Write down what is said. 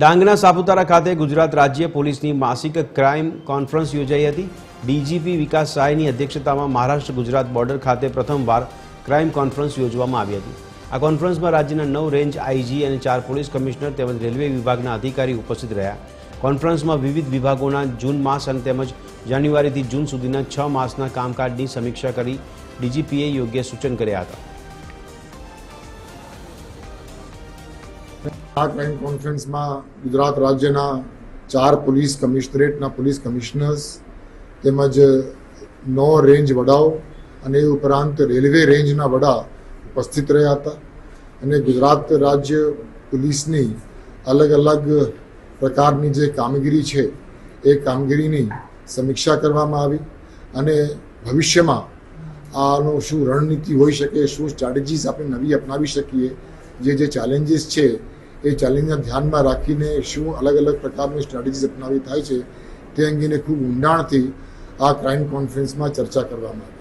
ડાંગના સાપુતારા ખાતે ગુજરાત રાજ્ય પોલીસની માસિક ક્રાઇમ કોન્ફરન્સ યોજાઈ હતી। ડીજીપી વિકાસ સહાયની અધ્યક્ષતામાં મહારાષ્ટ્ર ગુજરાત બોર્ડર ખાતે પ્રથમવાર ક્રાઇમ કોન્ફરન્સ યોજવામાં આવી હતી। આ કોન્ફરન્સમાં રાજ્યના 9 રેન્જ આઈજી અને 4 પોલીસ કમિશનર તેમજ રેલવે વિભાગના અધિકારી ઉપસ્થિત રહ્યા। કોન્ફરન્સમાં વિવિધ વિભાગોના જૂન માસ અને તેમજ જાન્યુઆરીથી જૂન સુધીના 6 માસના કામકાજની સમીક્ષા કરી ડીજીપીએ યોગ્ય સૂચન કર્યા હતા। આ ક્રાઇમ કોન્ફરન્સમાં ગુજરાત રાજ્યના 4 પોલીસ કમિશનરેટના પોલીસ કમિશનર્સ તેમજ 9 રેન્જ વડાઓ અને એ ઉપરાંત રેલવે રેન્જના વડા ઉપસ્થિત રહ્યા હતા અને ગુજરાત રાજ્ય પોલીસની અલગ અલગ પ્રકારની જે કામગીરી છે એ કામગીરીની સમીક્ષા કરવામાં આવી અને ભવિષ્યમાં આનો શું રણનીતિ હોઈ શકે, શું સ્ટ્રેટેજીસ આપણે નવી અપનાવી શકીએ, જે ચેલેન્જીસ છે એ ચેલેન્જને ધ્યાનમાં રાખીને શું અલગ અલગ પ્રકારની સ્ટ્રેટેજીસ અપનાવી થાય છે તે અંગેને ખૂબ ઊંડાણથી આ ક્રાઇમ કોન્ફરન્સમાં ચર્ચા કરવામાં આવી।